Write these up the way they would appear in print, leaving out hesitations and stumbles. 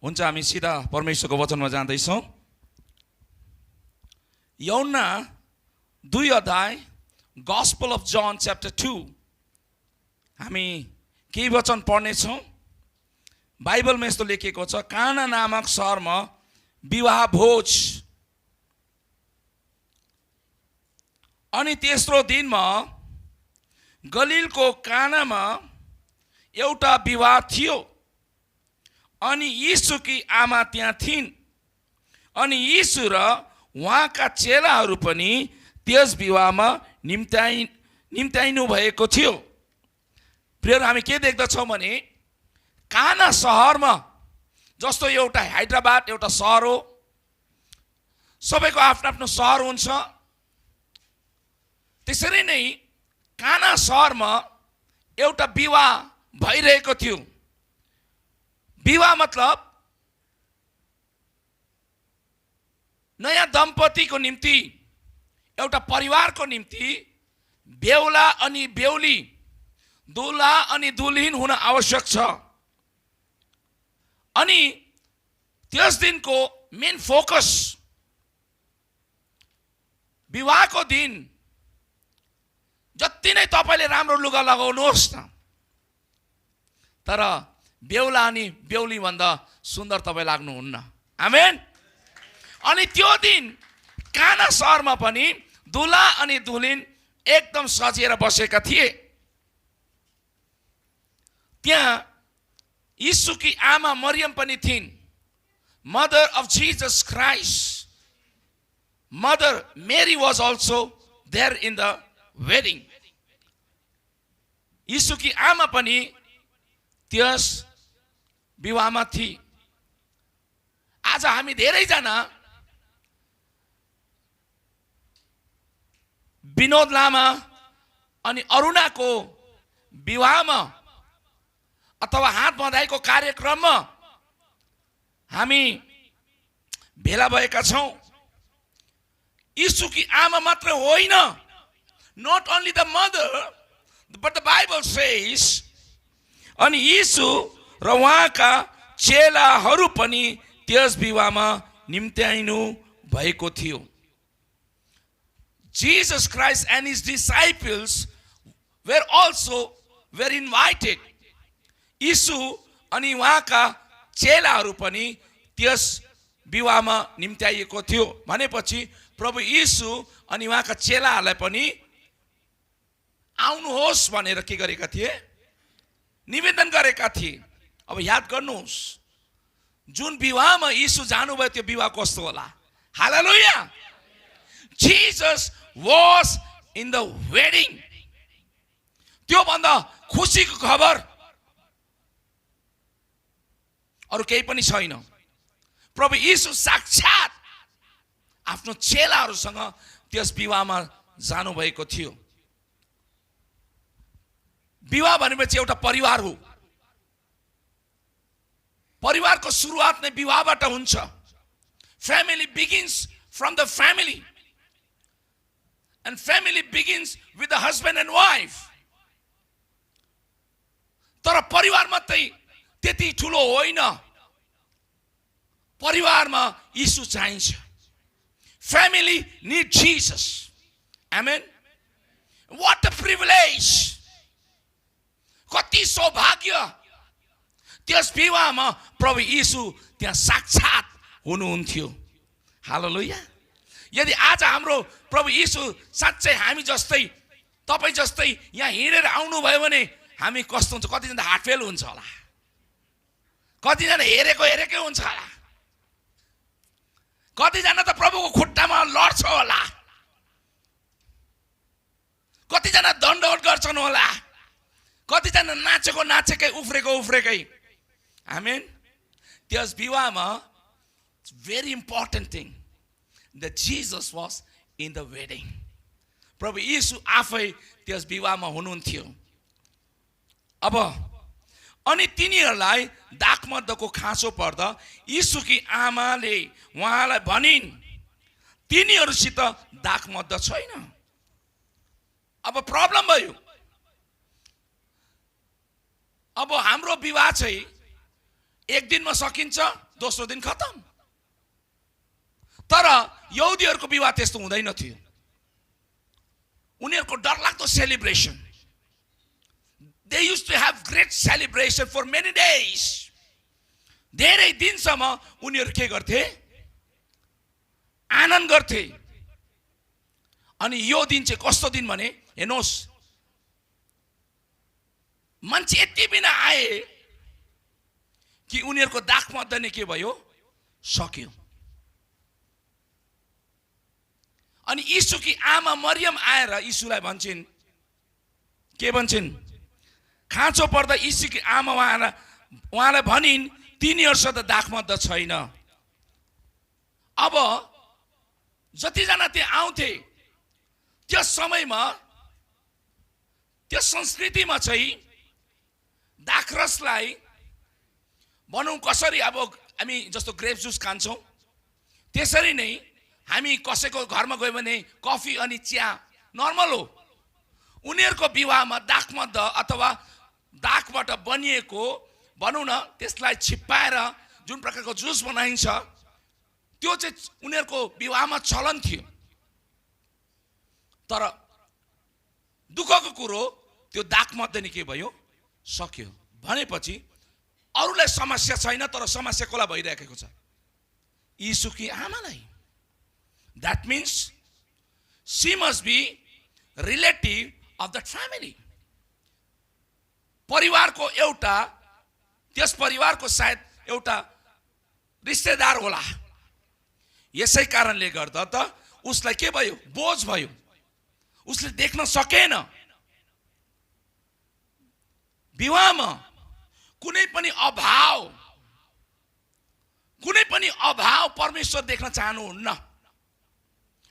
हुन्छ, हामी सिधा परमेश्वरको वचनमा जाँदैछौँ। यूहन्ना 2 अध्याय, गस्पल अफ जन च्याप्टर 2, हामी केही वचन पढ्नेछौँ। बाइबलमा यस्तो लेखिएको छ, काना नामक सहरमा विवाह भोज, अनि तेस्रो दिनमा गलिलको कानामा एउटा विवाह थियो, अनि यीशुकी आमा त्यहाँ थिइन्, अनि यीशु र उहाँका चेलाहरू पनि त्यस विवाहमा निम्त्याइनु भएको थियो। प्रिय, हामी के देख्दछौँ भने काना सहरमा, जस्तो एउटा हैदराबाद एउटा सहर हो, सबैको आफ्नो आफ्नो सहर हुन्छ, त्यसरी नै काना सहरमा एउटा विवाह भइरहेको थियो। विवाह मतलब नयाँ दम्पतिको निम्ति, एउटा परिवारको निम्ति बेहुला अनि बेहुली, दुल्हा अनि दुल्हिन हुन आवश्यक छ। अनि त्यस दिनको मेन फोकस, विवाहको दिन जति नै तपाईले राम्रो लुगा लगाउनुहोस् न, तर बेहुला अनि बेहुली भन्दा सुन्दर तपाईँ लाग्नुहुन्न। आमेन। अनि त्यो दिन काना सहरमा पनि दुल्हा अनि दुल्हिन एकदम सजिएर बसेका थिए। त्यहाँ यीशुकी आमा मरियम पनि थिइन्, mother of Jesus Christ. Mother Mary was also there in the wedding. यीशुकी आमा पनि त्यस विवाहमा थिए। आज हामी धेरैजना विनोद लामा अनि अरुणाको विवाहमा अथवा हात बधाईको कार्यक्रममा हामी भेला भएका छौँ। यीशुकी आमा मात्र होइन, not only the mother, but the Bible says, अनि यीशु र उहाँका चेलाहरू पनि त्यस विवाहमा निम्त्याइनु भएको थियो। Jesus Christ and his disciples were also invited. यीशु अनि उहाँका चेलाहरू पनि त्यस विवाहमा निम्त्याइएको थियो। भनेपछि प्रभु यीशु अनि उहाँका चेलाहरूलाई पनि आउनुहोस् भनेर के गरेका थिए? निवेदन गरेका थिए। अब याद गर्नुहोस्, जुन विवाहमा यीशु जानुभयो त्यो विवाह कस्तो होला? हालेलुया! Jesus was in the wedding. त्यो भन्दा खुसीको खबर अरु केही पनि छैन। प्रभु यीशु साक्षात आफ्नो चेलाहरूसँग त्यस विवाहमा जानु भएको थियो। विवाह भनेपछि एउटा परिवार हो। परिवारको सुरुवात नै विवाहबाट हुन्छ। Family begins from the family, and family begins with the husband and wife. तर परिवार मात्रै त्यति ठुलो होइन। परिवारमा यीशु चाहिन्छ। Family need Jesus. Amen. What a privilege. कति सौभाग्य। त्यस विवाहमा प्रभु यीशु त्यहाँ साक्षात हुनुहुन्थ्यो। हालेलुया। यदि आज हाम्रो प्रभु यीशु साँच्चै हामी जस्तै, तपाई जस्तै यहाँ हिँडेर आउनु भयो भने हामी कस्तो हुन्छ? कतिजना हार्ट फेल हुन्छ होला, कतिजना हेरेकै हुन्छ होला, कतिजना त प्रभुको खुट्टामा लड्छ होला, कतिजना दण्डवत गर्छन् होला, कतिजना नाचेकै उफ्रेकै। आमेन। त्यस विवाहमा very important thing that Jesus was in the wedding. प्रभु यीशु आफै त्यस विवाहमा हुनुहुन्थ्यो। अब अनि तिनीहरूलाई दाखमद्धको खाँचो पर्दा यीशुकी आमाले उहाँलाई भनिन्, तिनीहरूसित दाखमद्ध छैन। अब प्रब्लम भयो। अब हाम्रो विवाह चाहिँ एक दिनमा सकिन्छ, दोस्रो दिन खतम। तर यहुदीहरूको विवाह त्यस्तो हुँदैन थियो। उनीहरूको डरलाग्दो celebration, they used to have great celebration for many days. धेरै दिनसम्म उनीहरू के गर्थे? आनन्द गर्थे। अनि यो दिन चाहिँ कस्तो दिन भने हेर्नुहोस्, मान्छे यति बिना आए कि उनीहरूको दाखमत नै के भयो? सक्यो। अनि यीशुकी आमा मरियम आएर यीशुलाई भन्छन्, के भन्छन्? खाँचो पर्दा यीशुकी आमा उहाँलाई भनिन्, 3 वर्ष त दाखमत छैन। अब जतिजना त्यहाँ आउँथे त्यस समयमा, त्यस संस्कृतिमा चाहिँ दाखरसलाई भनौँ कसरी, अब हामी जस्तो ग्रेप जुस खान्छौँ त्यसरी नै हामी कसैको घरमा गयो भने कफी अनि चिया नर्मल हो। उनीहरूको विवाहमा दाखमत अथवा दाखबाट बनिएको भनौँ न, त्यसलाई छिप्पाएर जुन प्रकारको जुस बनाइन्छ त्यो चाहिँ उनीहरूको विवाहमा चलन थियो। तर दुःखको कुरो त्यो दाखमत नै के भयो? सक्यो। भनेपछि अरूलाई समस्या छैन, तर समस्या कसलाई भइरहेको छ? यीशुकी आमालाई। That means she must be relative of that family. परिवारको एउटा, त्यस परिवारको सायद एउटा रिश्तेदार होला। यसै कारणले गर्दा त उसलाई के भयो? बोझ भयो। उसले देख्न सकेन। विवाहमा कुनै पनि अभाव परमेश्वर देख्न चाहनुहुन्न।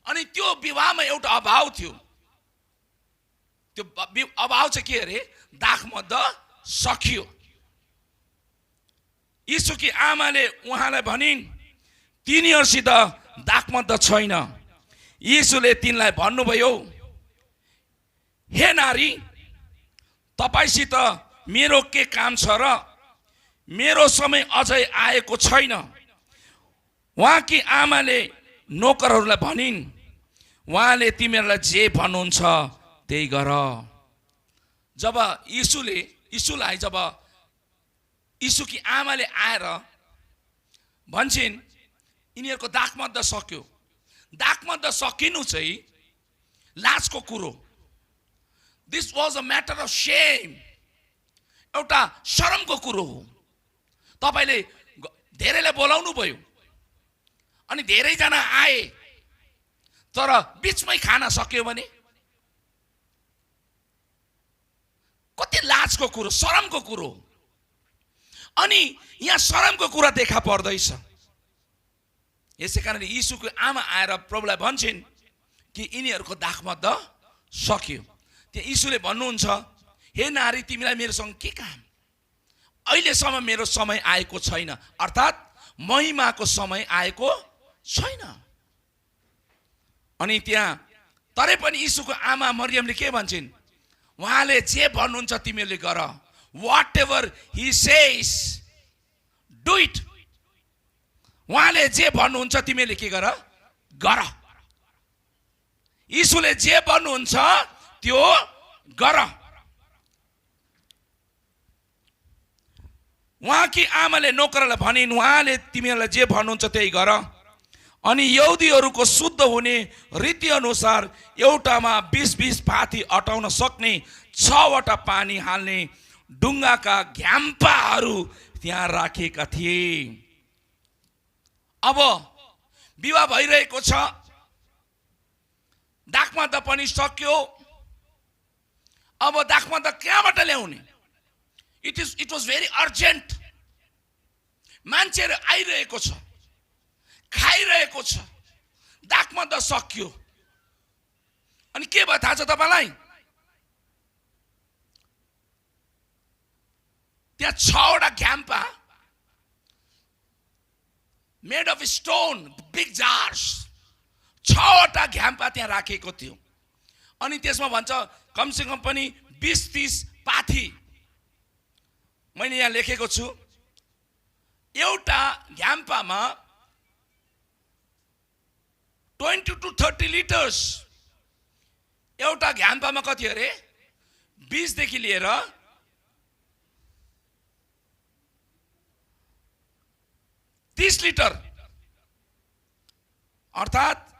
अनि त्यो विवाहमा एउटा अभाव थियो। त्यो अभाव चाहिँ के अरे? दाखमत सकियो। यीशुकी आमाले उहाँलाई भनिन्, तिनीहरूसित दाखमत छैन। यीशुले तिनलाई भन्नुभयो, हे नारी, तपाईसित मेरो के काम छ र? मेरो समय अझै आएको छैन। उहाँकी आमाले नोकरहरूलाई भनिन्, उहाँले तिमीहरूलाई जे भन्नुहुन्छ त्यही गर। जब यीशुलाई जब यीशुकी आमाले आएर भन्छन् यिनीहरूको दाखमत सक्यो, दाखमत सकिनु चाहिँ लाजको कुरो। This was a matter of shame, एउटा शरमको कुरो हो। तपाईले धेरैलाई बोलाउनु भयो अनि धेरैजना आए, तर बिचमै खाना सक्यो भने कति लाजको कुरो, शरमको कुरो। अनि यहाँ शरमको कुरा देखा पर्दैछ। यसै कारणले यीशुको आमा आएर प्रभुलाई भन्छन् कि यिनीहरूको दाखमत सक्यो। त्यहाँ यीशुले भन्नुहुन्छ, हे नारी, तिमीलाई मेरोसँग के काम? अहिलेसम्म मेरो समय आएको छैन, अर्थात् महिमाको समय आएको छैन। अनि त्यहाँ तरै पनि यीशुको आमा मरियमले के भन्छन्? उहाँले जे भन्नुहुन्छ तिमीले गर। Whatever he says, do it. उहाँले जे भन्नुहुन्छ तिमीले के गर? गर। यीशुले जे भन्नुहुन्छ त्यो गर। उहाँकी आमाले नोकरलाई भनिन्, उहाँले तिमीहरूलाई जे भन्नुहुन्छ त्यही गर। अनि यहुदीहरूको शुद्ध हुने रीति अनुसार एउटामा 20-20 पाथी अटाउन सक्ने 6वटा पानी हाल्ने ढुङ्गाका घ्याम्पाहरू त्यहाँ राखेका थिए। अब विवाह भइरहेको छ, दाखमत पनि सक्यो। अब दाखमत कहाँबाट ल्याउने? It was very urgent. मान्छेहरू आइरहेको छ, खाइरहेको छ, दाखमत सक्यो। अनि के भयो थाहा छ तपाईलाई? त्यहाँ 6वटा घ्याम्पा, made of stone, big jars, 6वटा घ्याम्पा त्यहाँ राखेको थियो। अनि त्यसमा भन्छ कमसेकम पनि 20-30 पाथी। मैले यहाँ लेखेको छु घ्याम्पामा 20 to 30 लिटर्स, एउटा घ्याम्पामा कति अरे 20 देखि लिएर 30 लिटर, अर्थात्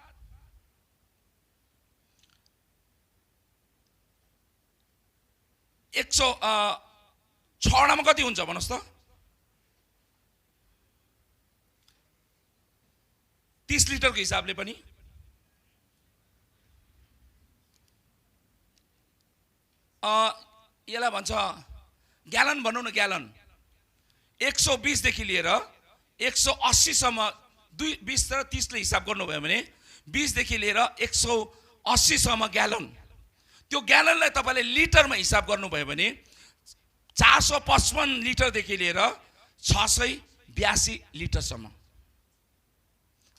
106 मा कति हुन्छ भन्नुस् त? 30 लिटरको हिसाबले पनि यसलाई भन्छ ग्यालन भनौँ न, ग्यालन 120 देखि लिएर 180 सम्म 20 र 30 ले हिसाब गर्नुभयो भने 20 देखि लिएर 180 सम्म ग्यालन। त्यो ग्यालनलाई तपाईले लिटरमा हिसाब गर्नुभयो भने 455 लिटर देखि लिएर 682 लिटरसम्म,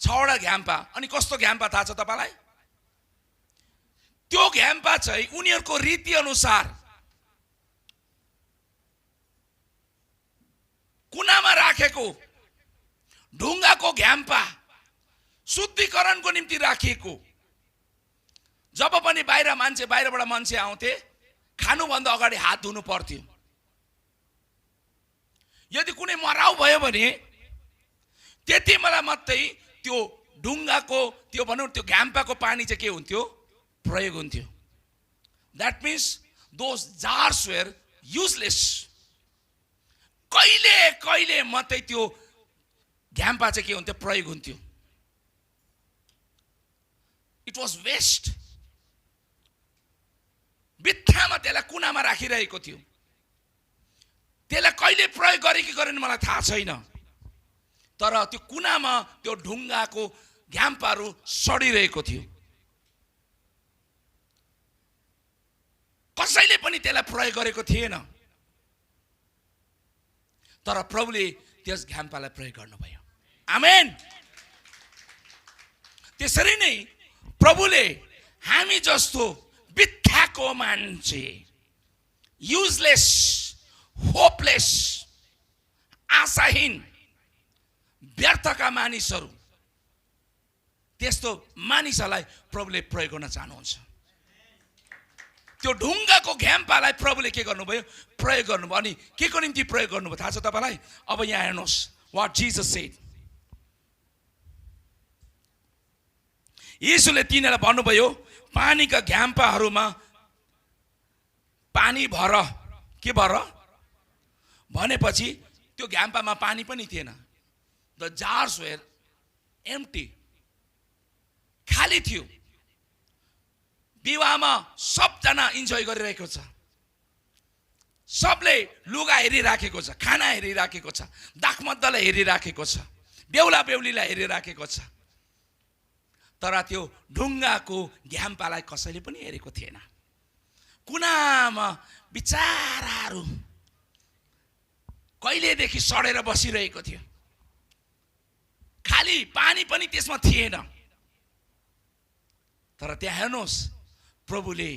6 वटा घ्याम्पा। अनि कस्तो घ्याम्पा थाहा छ तपाईलाई? त्यो घ्याम्पा चाहिँ उनीहरूको रीति अनुसार कुनामा राखेको ढुङ्गाको घ्याम्पा शुद्धिकरणको निम्ति राखिएको। जब पनि बाहिरबाट मान्छे आउँथे, खानुभन्दा अगाडि हात धुनु पर्थ्यो। यदि कुनै मराउ भयो भने त्यति बेला मात्रै त्यो ढुङ्गाको त्यो भनौँ त्यो घ्याम्पाको पानी चाहिँ के हुन्थ्यो? प्रयोग हुन्थ्यो। That means those jars were useless. कहिले कहिले मात्रै त्यो घ्याम्पा चाहिँ के हुन्थ्यो? प्रयोग हुन्थ्यो। It was waste. बित्थामा त्यसलाई कुनामा राखिरहेको थियो। त्यसलाई कहिले प्रयोग गरे कि गरेन मलाई थाहा छैन, तर त्यो कुनामा त्यो ढुङ्गाको घ्याम्पाहरू सडिरहेको थियो। कसैले पनि त्यसलाई प्रयोग गरेको थिएन, तर प्रभुले त्यस घ्याम्पालाई प्रयोग गर्नुभयो। आमेन। त्यसरी नै प्रभुले हामी जस्तो बित्थाको मान्छे, युजलेस, होपलेस, आशाहीन, व्यर्थका मानिसहरू, त्यस्तो मानिसहरूलाई प्रभुले प्रयोग गर्न चाहनुहुन्छ। त्यो ढुङ्गाको घ्याम्पालाई प्रभुले के गर्नुभयो? प्रयोग गर्नुभयो। अनि के को निम्ति प्रयोग गर्नुभयो थाहा छ तपाईलाई? अब यहाँ हेर्नुहोस्, व्हाट जीसस सेड। यीशुले तिनीहरूलाई भन्नुभयो, पानीका घ्याम्पाहरूमा पानी भर। के भर भनेपछि त्यो घ्याम्पामा पानी पनि थिएन। द जार्स वेयर एम्प्टी, खाली थियो। विवाहमा सबजना इन्जोय गरिरहेको छ, सबले लुगा हेरिराखेको छ, खाना हेरिराखेको छ, दाखमद्दलाई हेरिराखेको छ, बेहुला बेहुलीलाई हेरिराखेको छ, तर त्यो ढुङ्गाको घ्याम्पालाई कसैले पनि हेरेको थिएन। कुनामा बिचाराहरू कहिलेदेखि सडेर बसिरहेको थियो। खाली पानी पनि त्यसमा थिएन। तर त्यहाँ हेर्नुहोस्, प्रभुले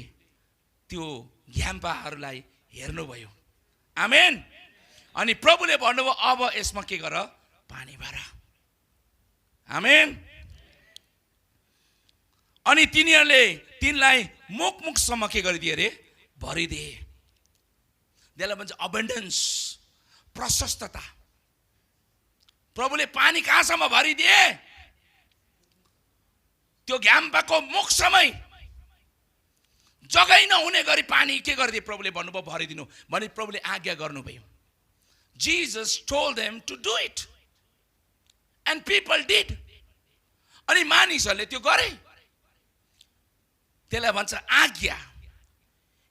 त्यो घ्याम्पाहरूलाई हेर्नुभयो। आमेन। अनि प्रभुले भन्नुभयो, अब यसमा के गर? पानी भर। आमेन। अनि तिनलाई मुखसम्म के गरिदिए अरे? भरिदिए। त्यसलाई भन्छ अबन्डेन्स, प्रशस्तता। प्रभुले पानी कहाँसम्म भरिदिए? त्यो घ्याम्पाको मुखसम्मै, जग्गै नहुने गरी पानी के गरिदिए? प्रभुले भन्नुभयो भरिदिनु भने प्रभुले आज्ञा गर्नुभयो। Jesus told them to do it and people did. अनि मानिसहरूले त्यो गरे। त्यसलाई भन्छ आज्ञा।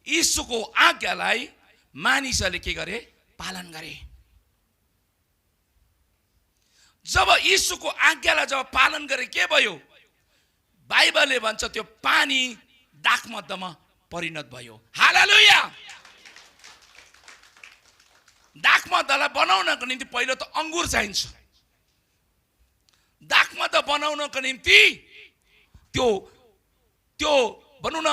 यीशुको आज्ञालाई मानिसहरूले के गरे? पालन गरे। जब यीशुको आज्ञालाई जब पालन गरे के भयो? बाइबलले भन्छ त्यो पानी दाखमद्दमा परिणत भयो। हालेलुया। दाखमद्दलाई बनाउनको निम्ति पहिलो त अंगुर चाहिन्छ। दाखमद्द बनाउनको निम्ति त्यो भनौँ न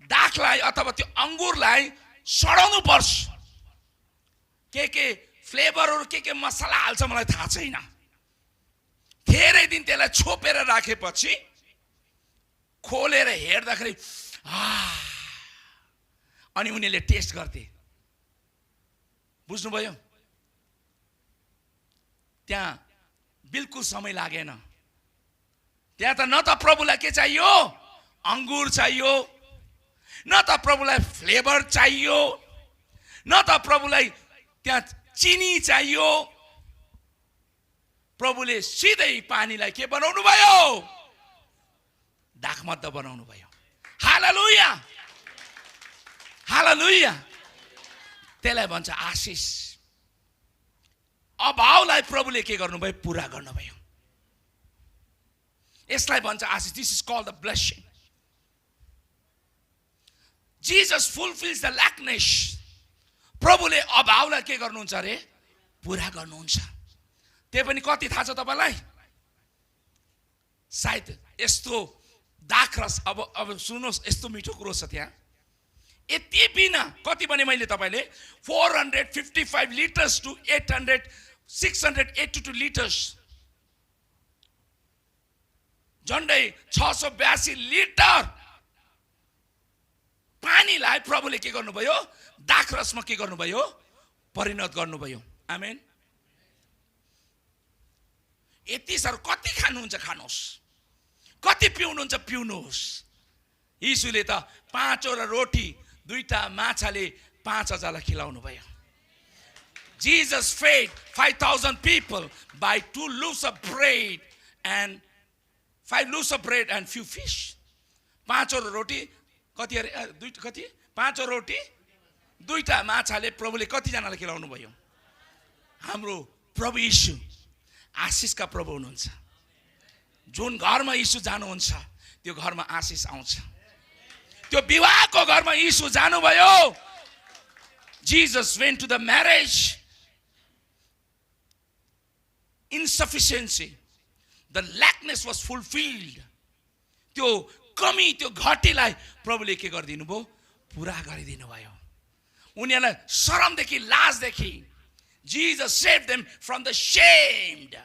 दाखलाई अथवा त्यो अंगुरलाई सडाउनु पर्छ। के फ्लेभरहरू के मसला हाल्छ मलाई थाहा छैन, धेरै दिन त्यसलाई छोपेर राखेपछि खोलेर हेर्दाखेरि अनि उनीहरूले टेस्ट गर्थे। बुझ्नुभयो? त्यहाँ बिल्कुल समय लागेन। त्यहाँ त न त प्रभुलाई के चाहियो, अंगुर चाहियो, न त प्रभुलाई फ्लेभर चाहियो, न त प्रभुलाई त्यहाँ चिनी चाहियो। प्रभुले सिधै पानीलाई के बनाउनु भयो, दाखमद्ध बनाउनु भयो। हालेलुया, हालेलुया। त्यसलाई भन्छ आशिष। अभावलाई प्रभुले के गर्नुभयो, पुरा गर्नुभयो। यसलाई भन्छ आशिष। This is called the blessing. Jesus fulfils the lackness. प्रभुले अभावलाई के गर्नुहुन्छ अरे, पुरा गर्नुहुन्छ। त्यो पनि कति थाहा छ तपाईलाई? सायद यस्तो दाखरस, अब सुन्नुहोस्, यस्तो मिठो कुरो छ त्यहाँ। यति बिना कति भने मैले तपाईले 455 लिटर्स टु 682 लिटर्स, झन्डै 682 लिटर पानीलाई प्रभुले के गर्नुभयो, दाखरसमा के गर्नुभयो, परिणत गर्नुभयो। आमेन। यति साह्रो कति खानुहुन्छ खानुहोस्, कति पिउनुहुन्छ पिउनुहोस्। यीशुले त 5वटा रोटी 2टा माछाले 5,000लाई खिलाउनु भयो। Jesus fed 5,000 people by 2 loaves of bread and 5 loaves of bread and few fish. 5वटा रोटी कति अरे, 5 रोटी 2टा माछाले प्रभुले कति जनालाई खिलाउनु भयो? हाम्रो प्रभु यीशु आशिषका प्रभु हुनुहुन्छ। जुन घरमा यीशु जानुहुन्छ त्यो घरमा आशिष आउँछ। त्यो विवाहको घरमा यीशु जानुभयो। Jesus went to the marriage. Insufficiency, the lackness was fulfilled. त्यो कमी, त्यो घटीलाई प्रभुले के गरिदिनु भयो, पुरा गरिदिनु भयो। उनीहरूलाई शरमदेखि, लाजदेखि Jesus saved them from the shamed.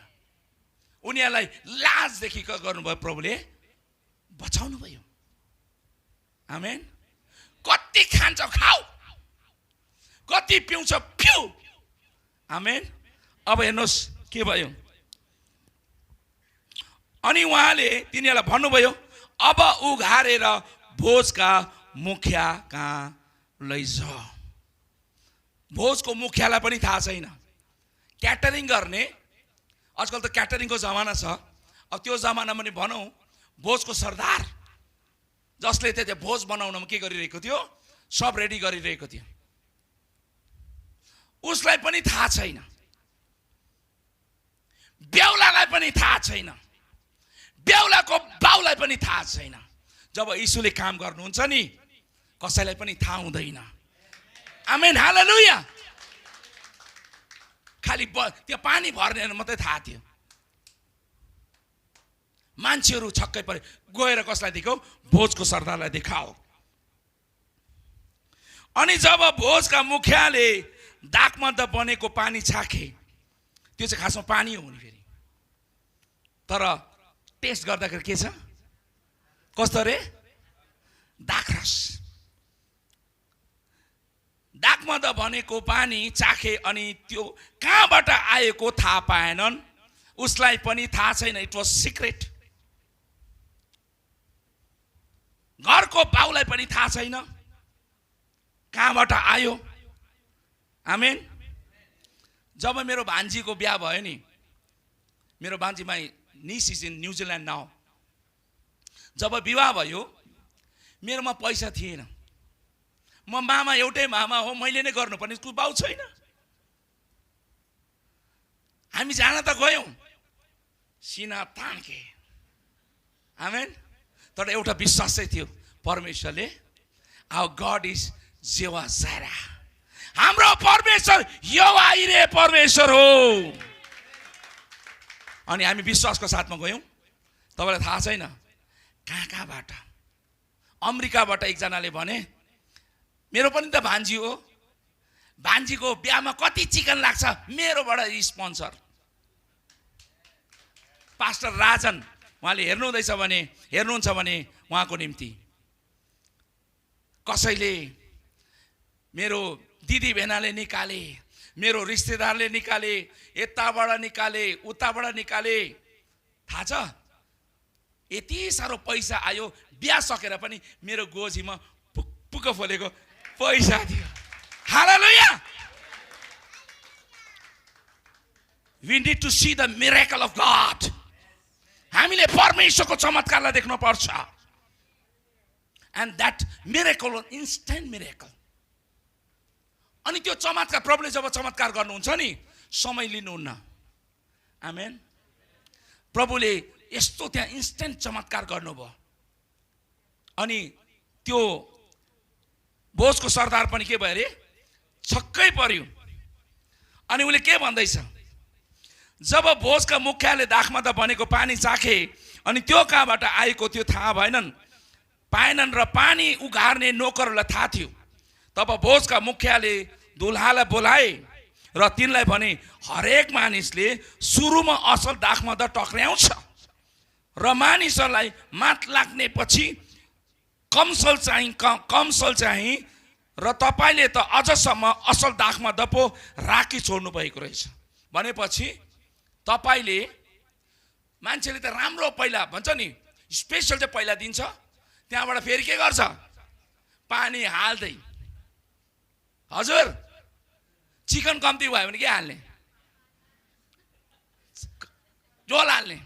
उनीहरूलाई लाजदेखि के गर्नुभयो, प्रभुले बचाउनु भयो। आमेन। कति खान्छ खाऊ, कति पिउँछ पिउ। आमेन। अब हेर्नुहोस् के भयो। अनि उहाँले तिनीहरूलाई भन्नुभयो, अब उघारेर भोजका मुखिया कहाँ लैजाऊ। भोजको मुखियालाई पनि थाहा छैन। क्याटरिङ गर्ने, आजकल त क्याटरिङको जमाना छ। अब त्यो जमानामा पनि भनौँ भोजको सरदार, जसले त्यो भोज बनाउनमा के गरिरहेको थियो, सब रेडी गरिरहेको थियो, उसलाई पनि थाहा छैन। बेहुलालाई पनि थाहा छैन, बेहुलाको बाउलाई पनि थाहा छैन। जब यीशुले काम गर्नुहुन्छ नि, कसैलाई पनि थाहा हुँदैन। आमेन, हालेलुया। खाली त्यो पानी भर्ने मात्रै थाहा थियो। मान्छेहरू छक्कै परे। गएर कसलाई देखाऊ, भोजको सरदारलाई देखाओ। अनि जब भोजका मुखियाले दाखमद्ध बनेको पानी चाखे, त्यो चाहिँ खासमा पानी हो नि फेरि, तर टेस्ट गर्दाखेरि के छ, कस्तो रे, दाखरस। दाखमद्ध बनेको पानी चाखे अनि त्यो कहाँबाट आएको थाहा पाएनन्। उसलाई पनि थाहा छैन। It was secret. घरको बाउलाई पनि थाहा छैन कहाँबाट आयो। आमेन। जब मेरो भान्जीको बिहा भयो नि, मेरो भान्जी my niece is in New Zealand now. जब विवाह भयो, मेरोमा पैसा थिएन। म मामा, एउटै मामा हो, मैले नै गर्नुपर्ने, उसको बाउ छैन। हामी जान त गयौँ, सिना तान्के। आमेन। तर एउटा विश्वास चाहिँ थियो, परमेश्वरले, आवर गॉड इज जेवा जारा। हाम्रो परमेश्वर यहोवा इरे परमेश्वर हो। अनि हामी विश्वासको साथमा गयौँ। तपाईलाई थाहा छैन कहाँबाट, अमेरिकाबाट एकजनाले भने, मेरो पनि त भान्जी हो, भान्जीको बिहामा कति चिकन लाग्छ, मेरोबाट स्पोन्सर पास्टर राजन उहाँले हेर्नुहुन्छ भने उहाँको निम्ति कसैले मेरो दिदी भेनाले निकाले, मेरो रिश्तेदारले निकाले, यताबाट निकाले, उताबाट निकाले, थाहा छ यति साह्रो पैसा आयो, बिहा सकेर पनि मेरो गोजीमा पुक्क फोलेको पैसा थियो। हालेलुया। We need to see the miracle of God. हामीले परमेश्वरको चमत्कारलाई देख्नु पर्छ। And that miracle was instant miracle. अनि त्यो चमत्कार प्रभुले जब चमत्कार गर्नुहुन्छ नि समय लिनुहुन्न। आमेन। प्रभुले यस्तो त्यहाँ इन्स्टेन्ट चमत्कार गर्नुभयो। अनि त्यो भोजको सरदार पनि के भयो अरे छक्कै पर्यो। अनि उले के भन्दैछ, जब भोजका मुखियाले दाखमा त बनेको पानी चाखे अनि त्यो कहाँबाट आएको त्यो थाहा पाएनन् र पानी उघार्ने नोकरहरूलाई थाहा थियो। तब भोजका मुखियाले दुल्हालाई बोलाए र तिनलाई भने हरेक मानिसले सुरुमा असल दाखमा त टक्र्याउँछ र मानिसहरूलाई मात लाग्ने पछि कमसल चाहिँ र तपाईले त अझसम्म असल दाखमा त पो राखी छोड्नु भएको रहेछ। भनेपछि तपाईले मान्छेले त राम्रो पहिला भन्छ नि स्पेशल चाहिँ पहिला दिन्छ, त्यहाँबाट फेरि के गर्छ पानी हाल्दै। हजुर चिकन कम्ती भयो भने के हाल्ने, झोल हाल्ने।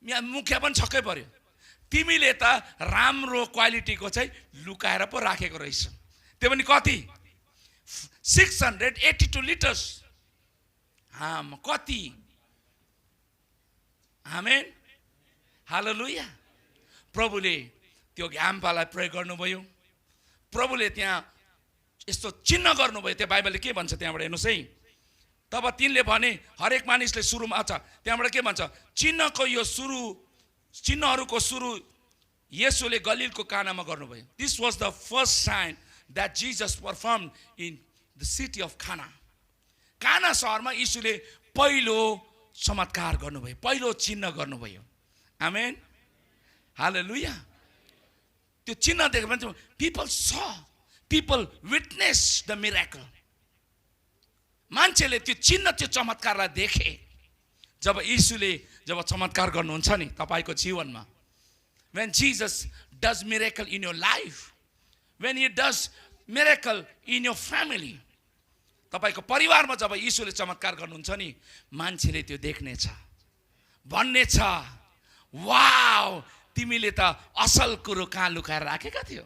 यहाँ मुखिया पनि छक्कै पर्यो, तिमीले त राम्रो क्वालिटीको चाहिँ लुकाएर पो राखेको रहेछ, त्यो पनि कति 682 लिटर्स। कति। आमेन। हालेलुया। प्रभुले त्यो घामपालाई प्रयोग गर्नुभयो। प्रभुले त्यहाँ यस्तो चिन्ह गर्नुभयो। त्यो बाइबलले के भन्छ त्यहाँबाट हेर्नुहोस् है। तब तिनले भने हरेक मानिसले सुरुमा अच्छा त्यहाँबाट के भन्छ, चिन्हहरूको सुरु येशूले गलिलको कानामा गर्नुभयो। This was the first sign that Jesus performed in the city of Cana. काना सहरमा यीशुले पहिलो चमत्कार गर्नुभयो, पहिलो चिन्ह गर्नुभयो। आमेन। हालेलुया। त्यो चिन्ह देख्यो भने people saw, people witnessed the miracle. मान्छेले त्यो चिन्ह त्यो चमत्कारलाई देखे। जब यीशुले जब चमत्कार गर्नुहुन्छ नि तपाईको जीवनमा, when Jesus does miracle in your life, when he does miracle in your family, तपाईको परिवारमा जब यीशुले चमत्कार गर्नुहुन्छ नि मान्छेले त्यो देख्नेछ, भन्नेछ वाउ तिमीले त असल कुरो कहाँ लुकाएर राखेका थियौ।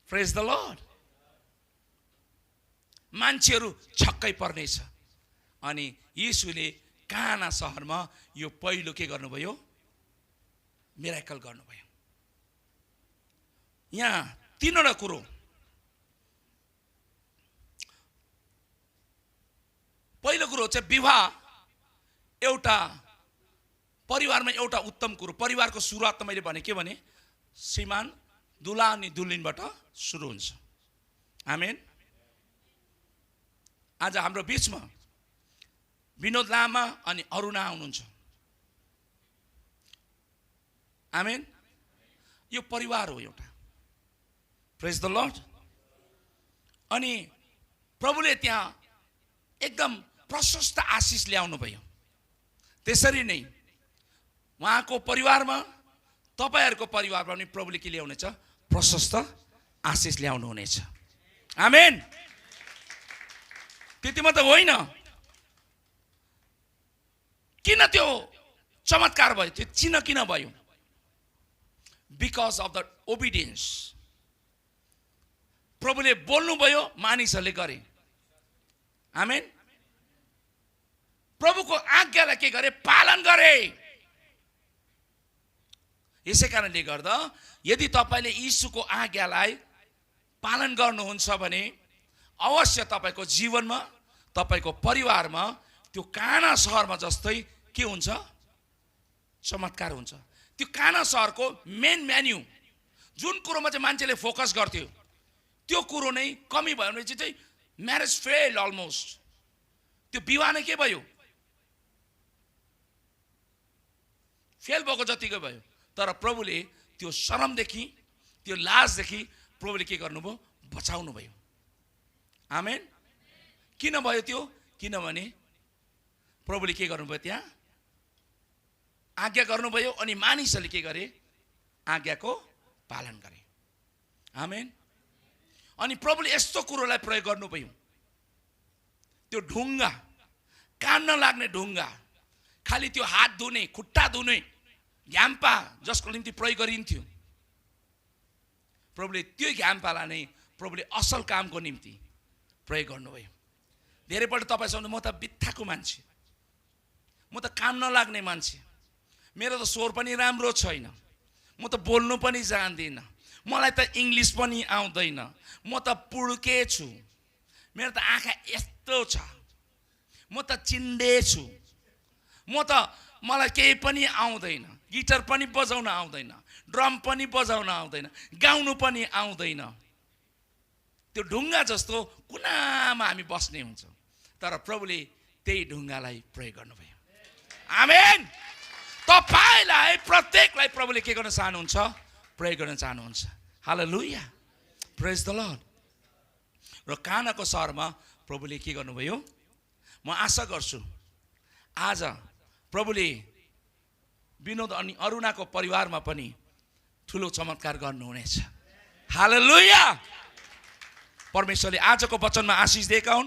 प्रेज द लर्ड। मान्छेहरू छक्कै पर्नेछ। अनि यीशुले काना सहरमा यो पहिलो के गर्नुभयो, मिरेकल गर्नुभयो। यहाँ तीनवटा कुरो, पहिलो कुरो चाहिँ विवाह एउटा परिवारमा एउटा उत्तम कुरो। परिवारको सुरुवात त मैले भने के भने श्रीमान दुल्हा अनि दुल्हिनबाट सुरु हुन्छ। आमेन। आज हाम्रो बीचमा विनोद लामा अनि अरुणा हुनुहुन्छ। आमेन। यो परिवार हो एउटा। प्रेज द लर्ड। अनि प्रभुले त्यहाँ एकदम प्रशस्त आशिष ल्याउनु भयो। त्यसरी नै उहाँको परिवारमा तपाईहरुको परिवारमा पनि प्रभुले के ल्याउनेछ, प्रशस्त आशिष ल्याउनु हुनेछ। आमेन। त्यति मात्र होइन, किन त्यो चमत्कार भयो, त्यो चिन्ह किन भयो? Because of the obedience. प्रभुले बोल्नु भयो, मानिसहरूले गरे। आमेन। प्रभुको आज्ञालाई के गरे, पालन गरे। यसै कारणले गर्दा यदि तपाईले यीशुको आज्ञालाई पालन गर्नुहुन्छ भने अवश्य तपाईको जीवनमा, तपाईको परिवारमा त्यो काना सहरमा जस्तै के हुन्छ, चमत्कार हुन्छ। त्यो काना सहरको मेन मेन्यु जुन कुरोमा चाहिँ मान्छेले फोकस गर्थ्यो त्यो कुरो नै कमी भयो भने चाहिँ म्यारेज फेल अलमोस्ट। त्यो विवाह नै के भयो, फेल भएको जतिको भयो, तर प्रभुले त्यो शरमदेखि, त्यो लाजदेखि प्रभुले के गर्नुभयो? बचाउनु भयो। आमेन। किन भयो त्यो? किनभने प्रभुले के गर्नुभयो? त्यहाँ आज्ञा गर्नुभयो अनि मानिसहरूले के गरे? आज्ञाको पालन गरे। आमेन। अनि प्रभुले यस्तो कुरोलाई प्रयोग गर्नुभयो, त्यो ढुङ्गा, काम नलाग्ने ढुङ्गा, खालि त्यो हात धुने, खुट्टा धुने घ्याम्पा जसको निम्ति प्रयोग गरिन्थ्यो, प्रभुले त्यो घ्याम्पालाई नै प्रभुले असल कामको निम्ति प्रयोग गर्नुभयो। धेरैपल्ट तपाईँ सोध्नु, म त बित्थाको मान्छे, म त काम नलाग्ने मान्छे, मेरो त स्वर पनि राम्रो छैन, म त बोल्नु पनि जान्दिनँ, मलाई त इङ्ग्लिस पनि आउँदैन, म त पुड्के छु, मेरो त आँखा यस्तो छ, म त चिन्डे छु, मलाई केही पनि आउँदैन, गिटार पनि बजाउन आउँदैन, ड्रम पनि बजाउन आउँदैन, गाउनु पनि आउँदैन। त्यो ढुङ्गा जस्तो कुनामा हामी बस्ने हुन्छौँ, तर प्रभुले त्यही ढुङ्गालाई प्रयोग गर्नुभयो। आमेन। तपाईँलाई, प्रत्येकलाई प्रभुले के गर्न चाहनुहुन्छ? प्रयोग गर्न चाहनुहुन्छ। हालेलुया, प्रेज द लर्ड। र कानाको सहरमा प्रभुले के गर्नुभयो? म आशा गर्छु आज प्रभुले विनोद अनि अरुणाको परिवारमा पनि ठुलो चमत्कार गर्नुहुनेछ। हालेलुया। परमेश्वरले आजको वचनमा आशिष दिएका हुन्।